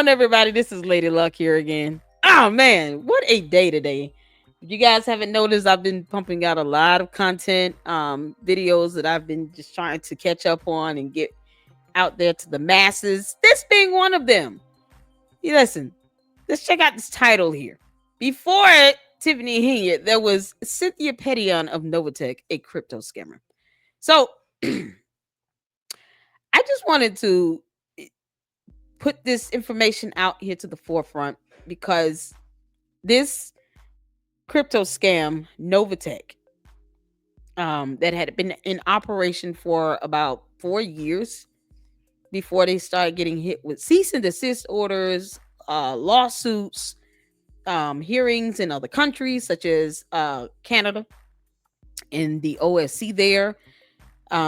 on, everybody? This is Lady Luck here again. Oh man, what a day today! If you guys haven't noticed, I've been pumping out a lot of content, videos that I've been just trying to catch up on and get out there to the masses. This being one of them. You listen, let's check out this title here. Before Tiffany Henyard, there was Cynthia Petion of NovaTech, a crypto scammer. So I just wanted to put this information out here to the forefront because this crypto scam, NovaTech, that had been in operation for about 4 years before they started getting hit with cease and desist orders, lawsuits, hearings in other countries such as Canada and the OSC there.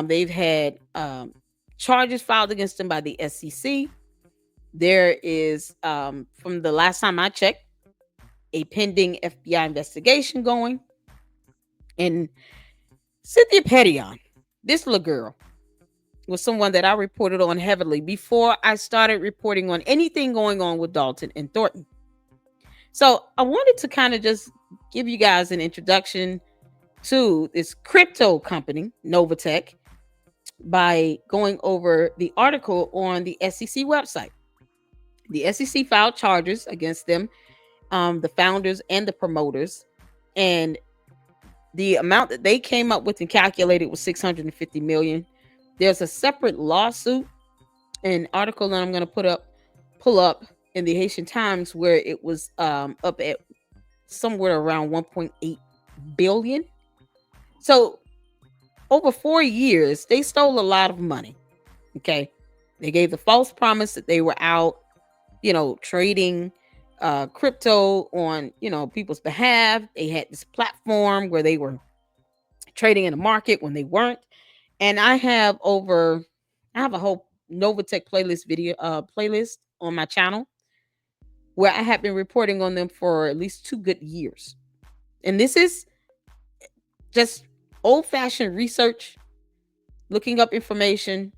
They've had charges filed against them by the SEC. There is, from the last time I checked, a pending FBI investigation going. And Cynthia Petion, this little girl, was someone that I reported on heavily before I started reporting on anything going on with Dalton and Thornton. So I wanted to kind of just give you guys an introduction to this crypto company, NovaTech, by going over the article on the SEC website. The SEC filed charges against them, the founders and the promoters, and the amount that they came up with and calculated was $650 million. There's a separate lawsuit, an article that I'm going to pull up in the Haitian Times where it was up at somewhere around 1.8 billion. So over 4 years, they stole a lot of money. Okay, they gave the false promise that they were out, trading crypto on, people's behalf. They had this platform where they were trading in the market when they weren't. And I have a whole NovaTech playlist on my channel where I have been reporting on them for at least 2 good years. And this is just old-fashioned research, looking up information,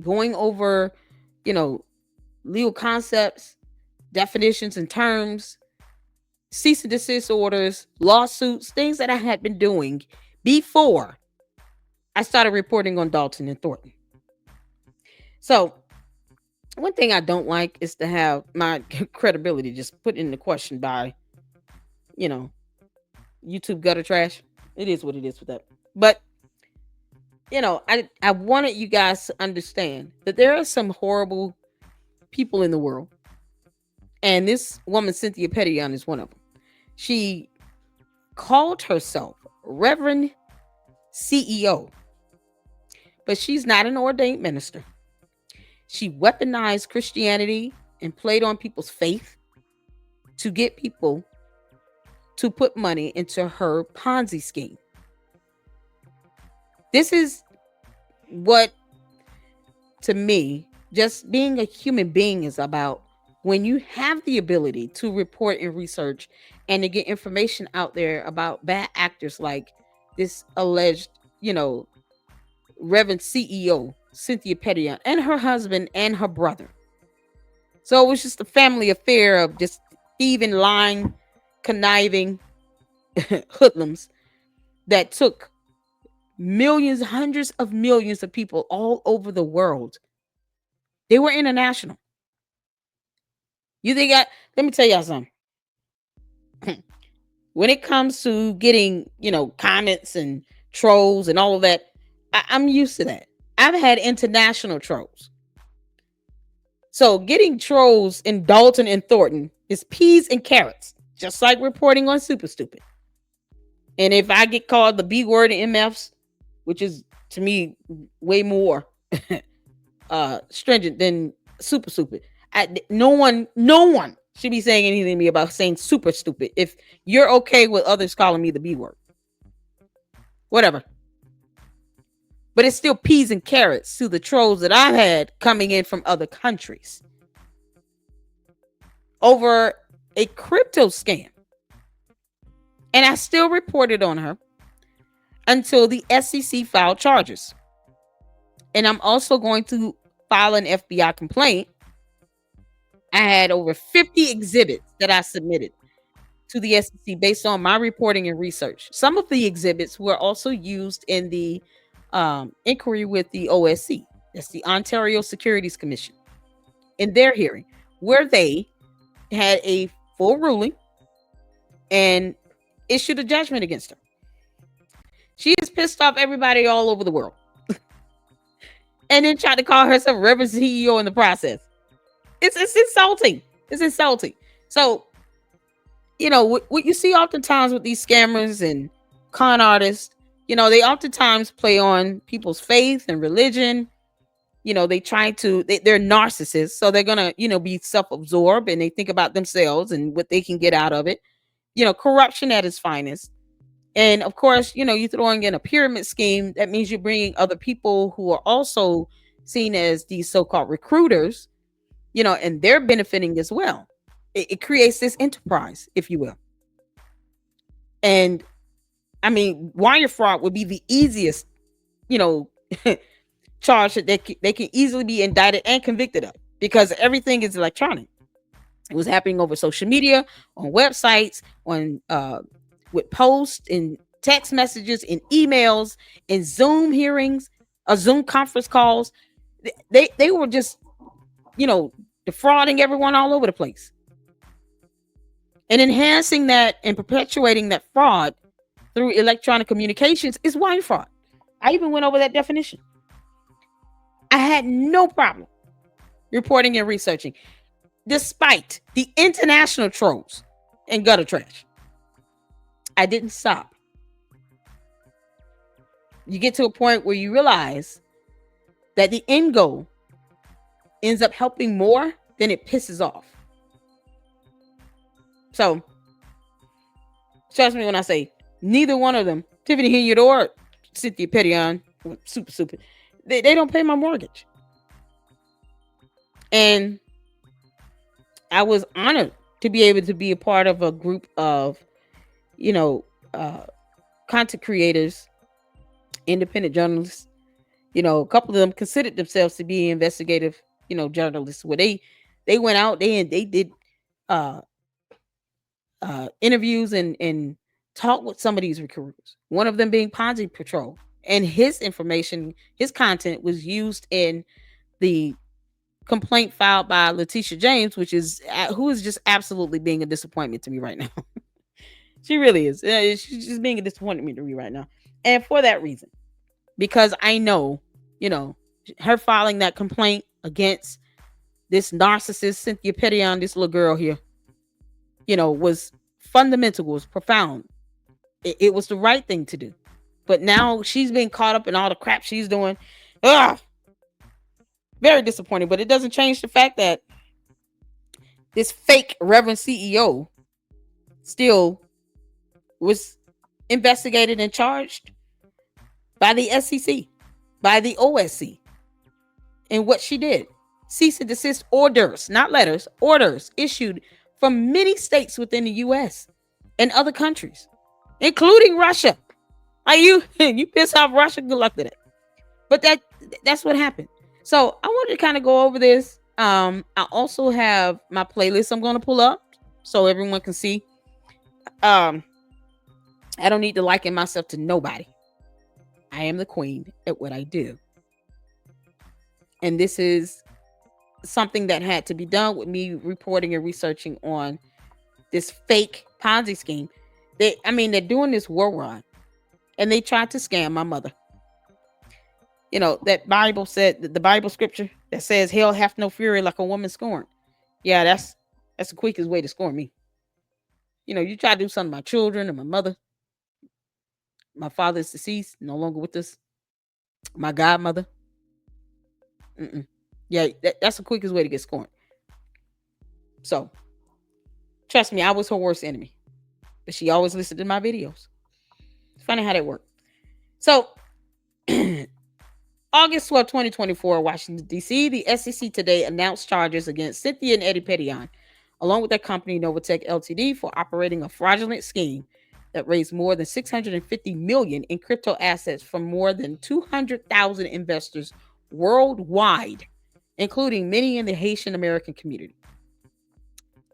going over, legal concepts, definitions and terms, cease and desist orders, lawsuits, things that I had been doing before I started reporting on Dalton and Thornton. So one thing I don't like is to have my credibility just put into question by, YouTube gutter trash. It is what it is with that. But, I wanted you guys to understand that there are some horrible people in the world. And this woman, Cynthia Petion, is one of them. She called herself Reverend CEO, but she's not an ordained minister. She weaponized Christianity and played on people's faith to get people to put money into her Ponzi scheme. This is what, to me, just being a human being is about. When you have the ability to report and research and to get information out there about bad actors like this alleged, Reverend CEO, Cynthia Petion, and her husband and her brother. So it was just a family affair of just thieving, lying, conniving hoodlums that took millions, hundreds of millions of people all over the world. They were international. Let me tell y'all something. When it comes to getting, comments and trolls and all of that, I'm used to that. I've had international trolls. So getting trolls in Dalton and Thornton is peas and carrots, just like reporting on Super Stupid. And if I get called the B word in MFs, which is to me way more stringent than Super Stupid, no one should be saying anything to me about saying super stupid. If you're okay with others calling me the B word, whatever. But it's still peas and carrots to the trolls that I've had coming in from other countries over a crypto scam. And I still reported on her until the SEC filed charges. And I'm also going to file an FBI complaint I had over 50 exhibits that I submitted to the SEC based on my reporting and research. Some of the exhibits were also used in the inquiry with the OSC, that's the Ontario Securities Commission, in their hearing, where they had a full ruling and issued a judgment against her. She has pissed off everybody all over the world. And then tried to call herself Reverend CEO in the process. It's insulting. It's insulting. So, you know, what you see oftentimes with these scammers and con artists, you know, they oftentimes play on people's faith and religion. You know, they're narcissists. So they're going to, you know, be self-absorbed, and they think about themselves and what they can get out of it. You know, corruption at its finest. And of course, you know, you're throwing in a pyramid scheme. That means you're bringing other people who are also seen as these so-called recruiters, you know, and they're benefiting as well. It creates this enterprise, if you will. And I mean, wire fraud would be the easiest, you know, charge that they can easily be indicted and convicted of, because everything is electronic. It was happening over social media, on websites, on with posts and text messages and emails and Zoom hearings, Zoom conference calls. They were just, you know, defrauding everyone all over the place. And enhancing that and perpetuating that fraud through electronic communications is wire fraud. I even went over that definition. I had no problem reporting and researching, despite the international trolls and gutter trash. I didn't stop. You get to a point where you realize that the end goal ends up helping more than it pisses off. So, trust me when I say neither one of them, Tiffany Henyard or Cynthia Petion, super stupid, they don't pay my mortgage. And I was honored to be able to be a part of a group of, you know, content creators, independent journalists. You know, a couple of them considered themselves to be investigative, you know, journalists, where they went out there and they did interviews and talked with some of these recruiters. One of them being Ponzi Patrol, and his information, his content was used in the complaint filed by Letitia James, who is just absolutely being a disappointment to me right now. She really is. She's just being a disappointment to me right now. And for that reason, because I know, you know, her filing that complaint against this narcissist, Cynthia Petion, this little girl here, you know, was fundamental, was profound. It was the right thing to do. But now she's being caught up in all the crap she's doing. Ugh! Very disappointing. But it doesn't change the fact that this fake Reverend CEO still was investigated and charged by the SEC, by the OSC, and what she did. Cease and desist orders, not letters, orders issued from many states within the U.S. and other countries, including Russia. Are you piss off Russia? Good luck to that. But that's what happened. So I wanted to kind of go over this. I also have my playlist I'm going to pull up so everyone can see. I don't need to liken myself to nobody. I am the queen at what I do. And this is something that had to be done with me reporting and researching on this fake Ponzi scheme. They're doing this worldwide, and they tried to scam my mother. You know, that Bible said, the Bible scripture that says, hell hath no fury like a woman scorned. Yeah, that's the quickest way to scorn me. You know, you try to do something to my children and my mother. My father is deceased, no longer with us. My godmother. Yeah, that's the quickest way to get scorned. So, trust me, I was her worst enemy. But she always listened to my videos. It's funny how that worked. So, August 12, 2024, Washington, D.C., the SEC today announced charges against Cynthia and Eddie Petion, along with their company, NovaTech Ltd., for operating a fraudulent scheme that raised more than $650 million in crypto assets from more than 200,000 investors worldwide, including many in the Haitian American community.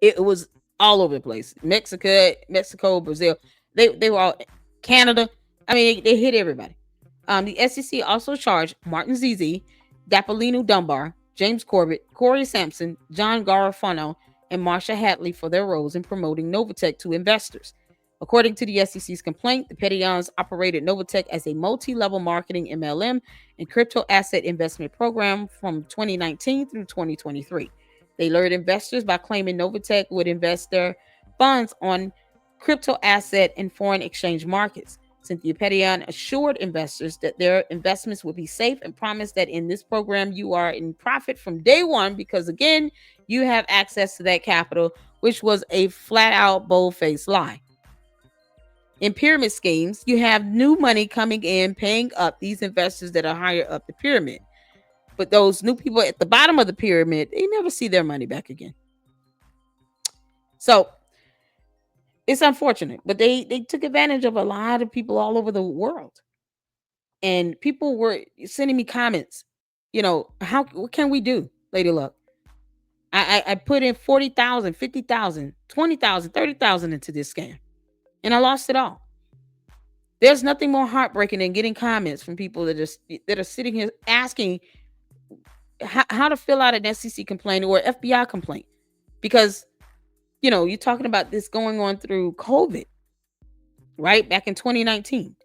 It was all over the place. Mexico, Brazil. They were all Canada. I mean, they hit everybody. The SEC also charged Martin Zizi, Dapolino Dunbar, James Corbett, Corey Sampson, John Garofano, and Marsha Hatley for their roles in promoting NovaTech to investors. According to the SEC's complaint, the Pettions operated NovaTech as a multi-level marketing MLM and crypto asset investment program from 2019 through 2023. They lured investors by claiming NovaTech would invest their funds on crypto asset and foreign exchange markets. Cynthia Petion assured investors that their investments would be safe and promised that in this program you are in profit from day one because, again, you have access to that capital, which was a flat-out, bold-faced lie. In pyramid schemes, you have new money coming in, paying up these investors that are higher up the pyramid. But those new people at the bottom of the pyramid, they never see their money back again. So it's unfortunate, but they took advantage of a lot of people all over the world. And people were sending me comments, what can we do, Lady Luck? I put in 40,000, 50,000, 20,000, 30,000 into this scam, and I lost it all. There's nothing more heartbreaking than getting comments from people that are sitting here asking how to fill out an SEC complaint or FBI complaint, because you're talking about this going on through COVID, right? Back in 2019.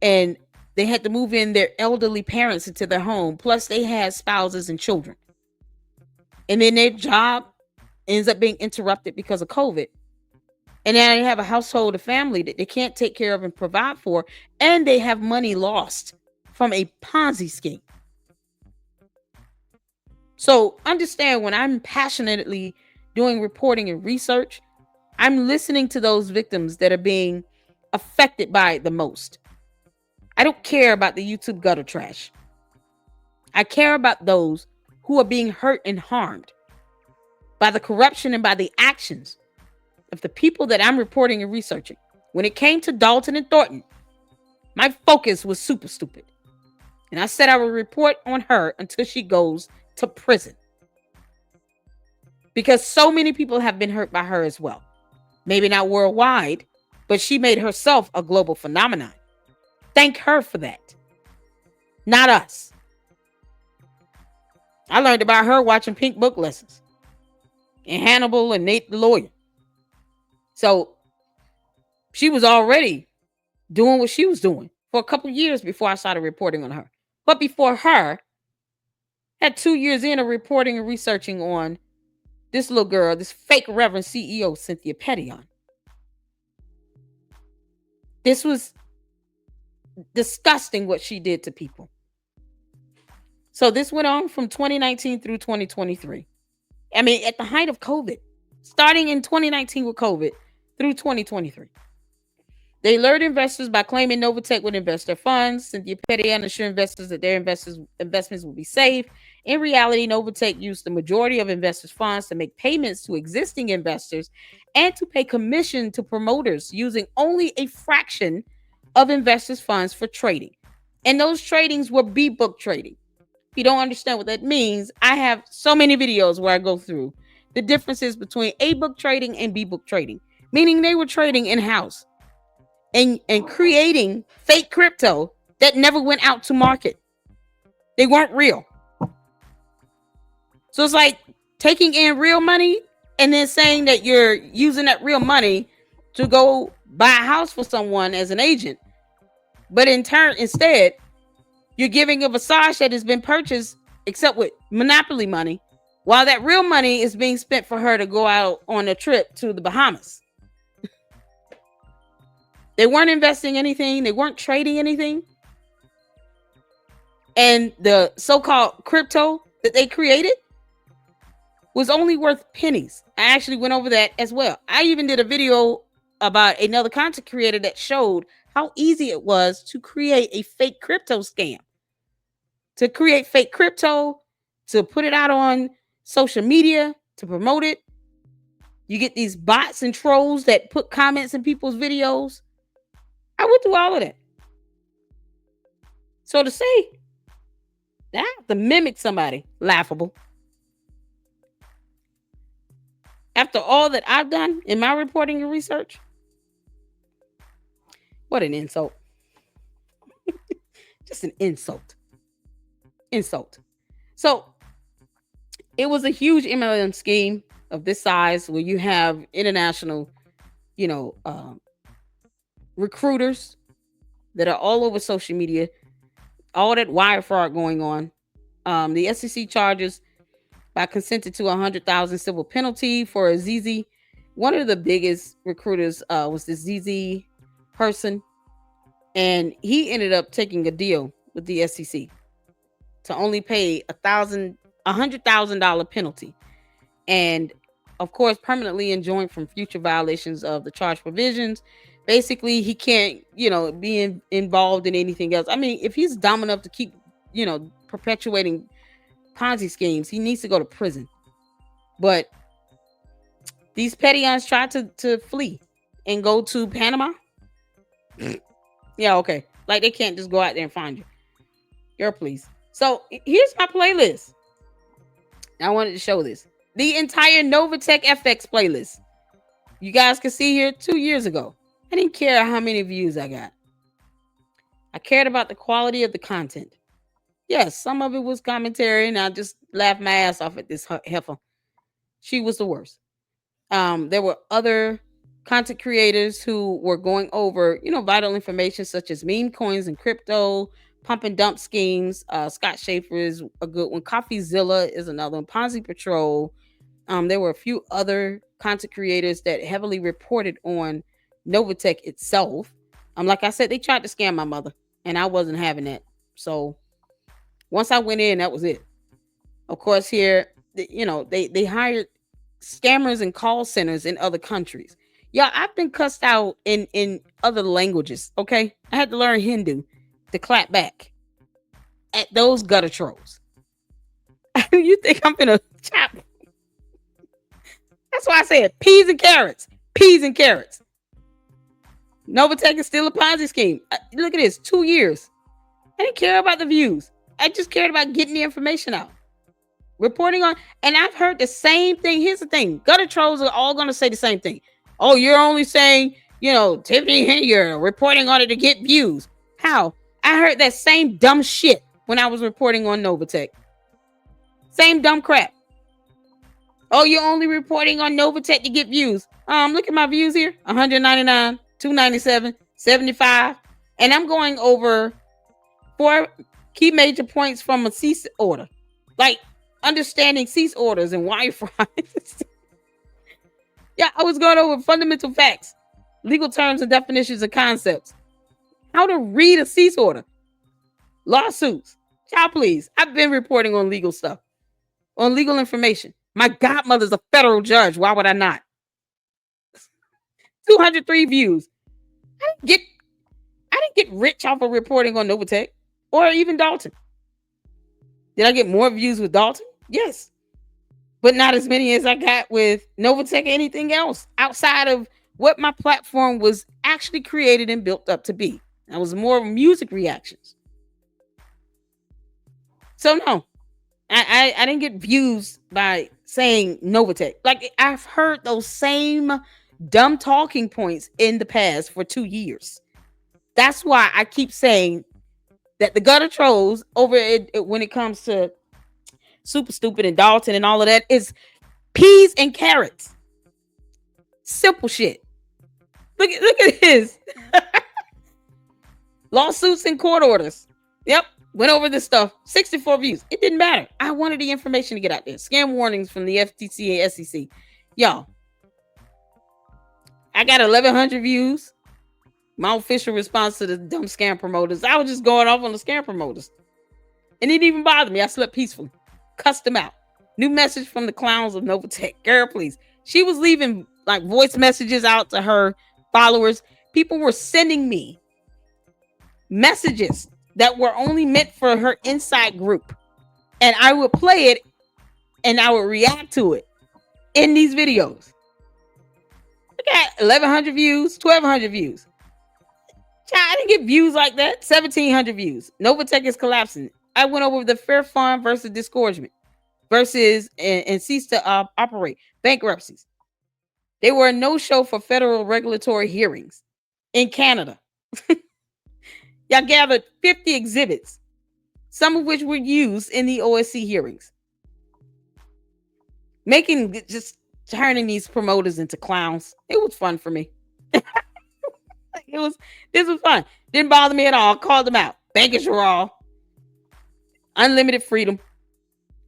And they had to move in their elderly parents into their home. Plus they had spouses and children. And then their job ends up being interrupted because of COVID. And now they have a household, a family that they can't take care of and provide for. And they have money lost from a Ponzi scheme. So understand, when I'm passionately doing reporting and research, I'm listening to those victims that are being affected by it the most. I don't care about the YouTube gutter trash. I care about those who are being hurt and harmed by the corruption and by the actions of the people that I'm reporting and researching. When it came to Dalton and Thornton, my focus was super stupid. And I said I would report on her until she goes to prison. Because so many people have been hurt by her as well. Maybe not worldwide, but she made herself a global phenomenon. Thank her for that. Not us. I learned about her watching Pink Book Lessons and Hannibal and Nate the Lawyer. So she was already doing what she was doing for a couple years before I started reporting on her. But before her, had 2 years in of reporting and researching on this little girl, this fake Reverend CEO, Cynthia Petion. This was disgusting what she did to people. So this went on from 2019 through 2023. I mean, at the height of COVID, starting in 2019 with COVID through 2023. They lured investors by claiming NovaTech would invest their funds. Cynthia Petion assured investors that their investments would be safe. In reality, NovaTech used the majority of investors' funds to make payments to existing investors and to pay commission to promoters, using only a fraction of investors' funds for trading. And those tradings were B-book trading. If you don't understand what that means, I have so many videos where I go through the differences between A-book trading and B-book trading, meaning they were trading in-house and creating fake crypto that never went out to market. They weren't real. So it's like taking in real money and then saying that you're using that real money to go buy a house for someone as an agent. But instead, you're giving a Versace that has been purchased, except with monopoly money, while that real money is being spent for her to go out on a trip to the Bahamas. They weren't investing anything. They weren't trading anything. And the so-called crypto that they created was only worth pennies. I actually went over that as well. I even did a video about another content creator that showed how easy it was to create a fake crypto scam. To create fake crypto, to put it out on social media, to promote it. You get these bots and trolls that put comments in people's videos. I went through all of that. So to say that I have to mimic somebody, laughable. After all that I've done in my reporting and research, what an insult. Just an insult. Insult. So it was a huge MLM scheme of this size where you have international, you know, recruiters that are all over social media, all that wire fraud going on. The SEC charges by consented to 100,000 civil penalty for a ZZ. One of the biggest recruiters was this ZZ person, and he ended up taking a deal with the SEC to only pay $100,000 penalty, and of course permanently enjoined from future violations of the charge provisions. Basically, he can't, be involved in anything else. I mean, if he's dumb enough to keep, perpetuating Ponzi schemes, he needs to go to prison. But these peons tried to flee and go to Panama. Yeah, okay. Like, they can't just go out there and find you. Girl, please. So here's my playlist. I wanted to show this. The entire NovaTech FX playlist. You guys can see here 2 years ago. I didn't care how many views I got. I cared about the quality of the content. Yes, some of it was commentary, and I just laughed my ass off at this heifer. She was the worst. There were other content creators who were going over, vital information such as meme coins and crypto, pump and dump schemes. Scott Schaefer is a good one. CoffeeZilla is another one. Ponzi Patrol. There were a few other content creators that heavily reported on NovaTech itself. Like I said, they tried to scam my mother, and I wasn't having that. So once I went in, that was it. Of course, here, they hired scammers and call centers in other countries. Yeah, I've been cussed out in other languages. Okay, I had to learn Hindu to clap back at those gutter trolls. You think I'm gonna chop? That's why I said peas and carrots. Peas and carrots. NovaTech is still a Ponzi scheme. Look at this, 2 years. I didn't care about the views. I just cared about getting the information out. Reporting on, and I've heard the same thing. Here's the thing. Gutter trolls are all going to say the same thing. Oh, you're only saying, Tiffany Henyard reporting on it to get views. How? I heard that same dumb shit when I was reporting on NovaTech. Same dumb crap. Oh, you're only reporting on NovaTech to get views. Look at my views here. 199, 297, 75. And I'm going over 4 key major points from a cease order. Like understanding cease orders and wire fraud. Yeah, I was going over fundamental facts, legal terms and definitions and concepts. How to read a cease order. Lawsuits. Child, please. I've been reporting on legal stuff. On legal information. My godmother's a federal judge. Why would I not? 203 views. I didn't get rich off of reporting on NovaTech or even Dalton. Did I get more views with Dalton? Yes. But not as many as I got with NovaTech or anything else outside of what my platform was actually created and built up to be. That was more music reactions. So no, I didn't get views by saying NovaTech. Like, I've heard those same dumb talking points in the past for 2 years. That's why I keep saying that the gutter trolls over it when it comes to Super Stupid and Dalton and all of that is peas and carrots. Simple shit. Look at this. Lawsuits and court orders. Yep. Went over this stuff. 64 views. It didn't matter. I wanted the information to get out there. Scam warnings from the FTC and SEC. Y'all, I got 1,100 views. My official response to the dumb scam promoters. I was just going off on the scam promoters. It didn't even bother me. I slept peacefully. Cussed them out. New message from the clowns of NovaTech. Girl, please. She was leaving like voice messages out to her followers. People were sending me messages that were only meant for her inside group. And I would play it and I would react to it in these videos. Look at 1,100 views, 1,200 views. Child, I didn't get views like that. 1,700 views. NovaTech is collapsing. I went over the fair fund versus disgorgement versus and cease to operate bankruptcies. They were a no-show for federal regulatory hearings in Canada. Y'all gathered 50 exhibits, some of which were used in the OSC hearings, just turning these promoters into clowns. It was fun for me. This was fun. Didn't bother me at all. Called them out. Bankers Raw, Unlimited Freedom,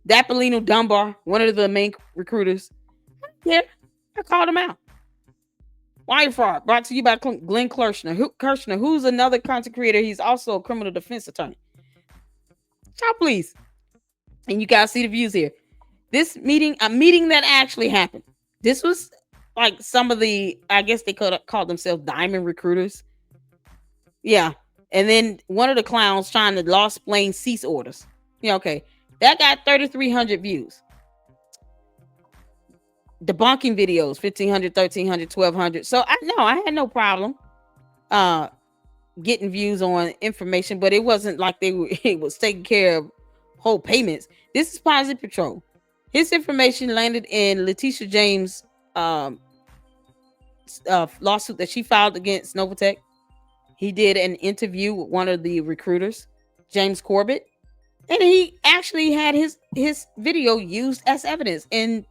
Dapolino Dunbar, one of the main recruiters. Yeah, I called him out. Wire Fraud, brought to you by Glenn Kirshner, who's another content creator. He's also a criminal defense attorney. Shout please. And you guys see the views here. This meeting, a meeting that actually happened. This was like some of the, I guess they could have called themselves diamond recruiters. Yeah. And then one of the clowns trying to lost plane cease orders. Yeah, okay. That got 3,300 views. Debunking videos, 1,500, 1,300, 1,200. So I had no problem getting views on information, but it wasn't like it was taking care of whole payments. This is Positive Patrol. His information landed in Letitia James' lawsuit that she filed against NovaTech. He did an interview with one of the recruiters, James Corbett, and he actually had his video used as evidence in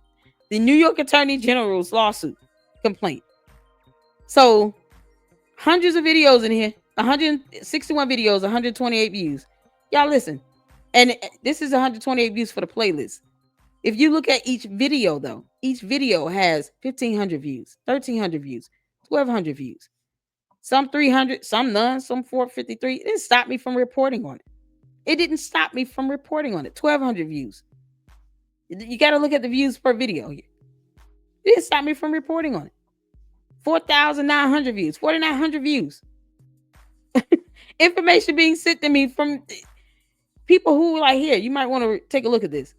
the New York Attorney General's lawsuit complaint. So hundreds of videos in here, 161 videos, 128 views. Y'all listen. And this is 128 views for the playlist. If you look at each video though, each video has 1,500 views, 1,300 views, 1,200 views. Some 300, some none, some 453. It didn't stop me from reporting on it. It didn't stop me from reporting on it. 1,200 views. You got to look at the views per video here. It didn't stop me from reporting on it. 4,900 views, 4,900 views. Information being sent to me from people who were like, here, you might want to take a look at this.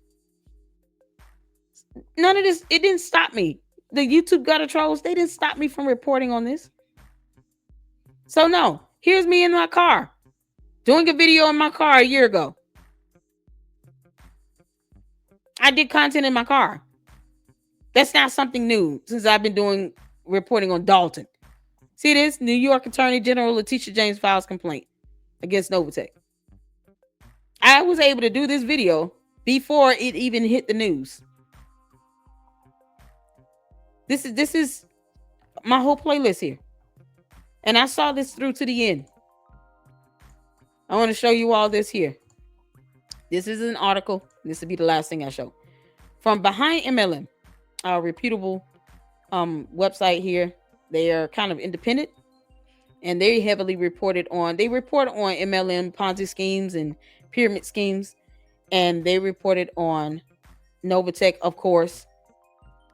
None of this, it didn't stop me. The YouTube gutter trolls, they didn't stop me from reporting on this. So no, here's me in my car, doing a video in my car a year ago. I did content in my car. That's not something new since I've been doing reporting on Dalton. See this? New York Attorney General Letitia James files complaint against NovaTech. I was able to do this video before it even hit the news. This is my whole playlist here. And I saw this through to the end. I want to show you all this here. This is an article. This will be the last thing I show. From Behind MLM, a reputable website here. They are kind of independent. And they heavily report on MLM Ponzi schemes and pyramid schemes. And they reported on NovaTech, of course.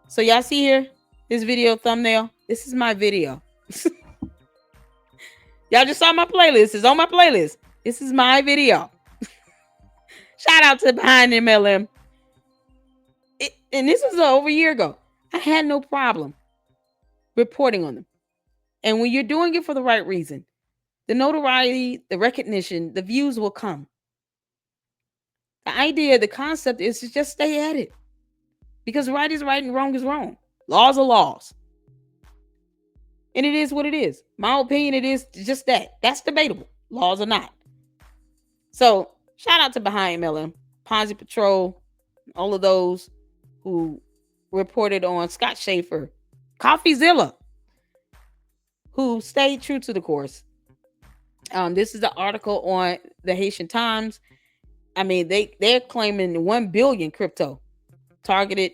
So y'all see here, this video thumbnail. This is my video. Y'all just saw my playlist. It's on my playlist. This is my video. Shout out to Behind MLM. And this was over a year ago. I had no problem reporting on them. And when you're doing it for the right reason, the notoriety, the recognition, the views will come. The idea, the concept is to just stay at it. Because right is right and wrong is wrong. Laws are laws. And it is what it is. My opinion, it is just that. That's debatable. Laws are not. So, shout out to Behind MLM, Ponzi Patrol, all of those who reported on Scott Schaefer, CoffeeZilla, who stayed true to the course. This is an article on the Haitian Times. I mean, they're claiming 1 billion crypto targeted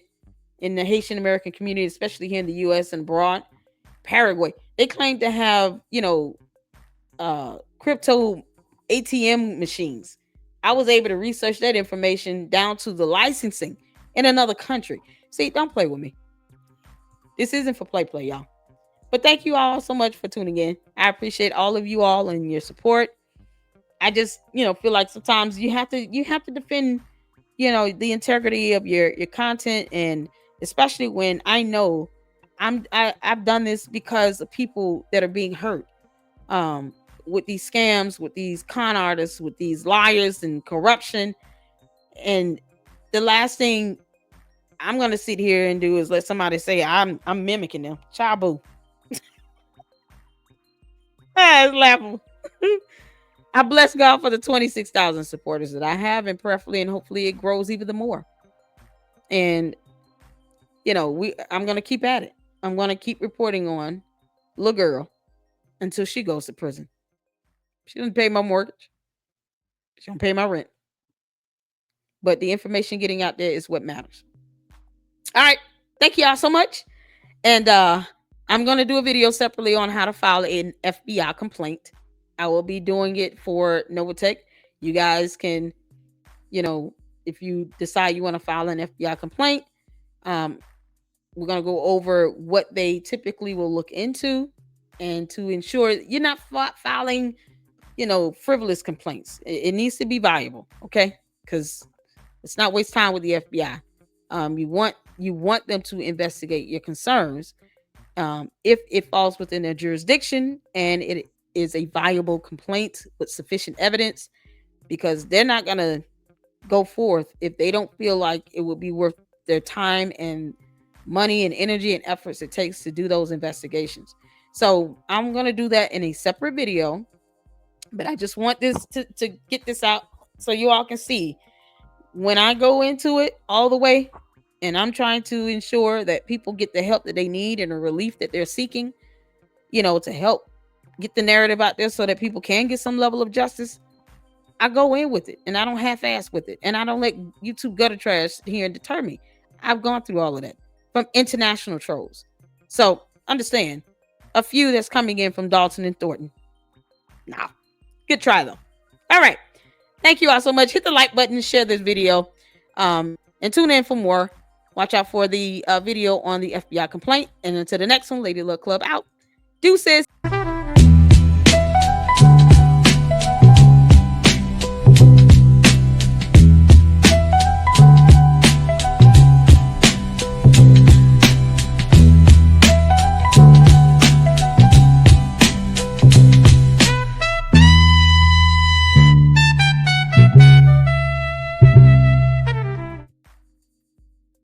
in the Haitian American community, especially here in the U.S. and abroad. Paraguay, they claim to have, crypto ATM machines. I was able to research that information down to the licensing in another country. See, don't play with me. This isn't for play, y'all. But thank you all so much for tuning in. I appreciate all of you all and your support. I just, feel like sometimes you have to defend, the integrity of your content, and especially when I know I've done this because of people that are being hurt with these scams, with these con artists, with these liars and corruption. And the last thing I'm gonna sit here and do is let somebody say I'm mimicking them. Child boo. It's laughable. I bless God for the 26,000 supporters that I have, and prayerfully and hopefully it grows even the more. And I'm gonna keep at it. I'm gonna keep reporting on little girl until she goes to prison. She doesn't pay my mortgage. She don't pay my rent. But the information getting out there is what matters. All right. Thank y'all so much. And I'm going to do a video separately on how to file an FBI complaint. I will be doing it for NovaTech. You guys can, if you decide you want to file an FBI complaint, we're going to go over what they typically will look into, and to ensure you're not filing, frivolous complaints. It needs to be viable, okay? Because it's not waste time with the FBI. You want them to investigate your concerns. If it falls within their jurisdiction and it is a viable complaint with sufficient evidence, because they're not going to go forth if they don't feel like it would be worth their time and money and energy and efforts it takes to do those investigations. So I'm going to do that in a separate video, but I just want this to get this out so you all can see when I go into it all the way, and I'm trying to ensure that people get the help that they need and the relief that they're seeking, to help get the narrative out there so that people can get some level of justice. I go in with it, and I don't half-ass with it, and I don't let YouTube gutter trash here and deter me. I've gone through all of that from international trolls. So understand, a few that's coming in from Dalton and Thornton. Nah, good try though. All right. Thank you all so much. Hit the like button, share this video, and tune in for more. Watch out for the video on the FBI complaint. And until the next one, Lady Luck Club out. Deuces.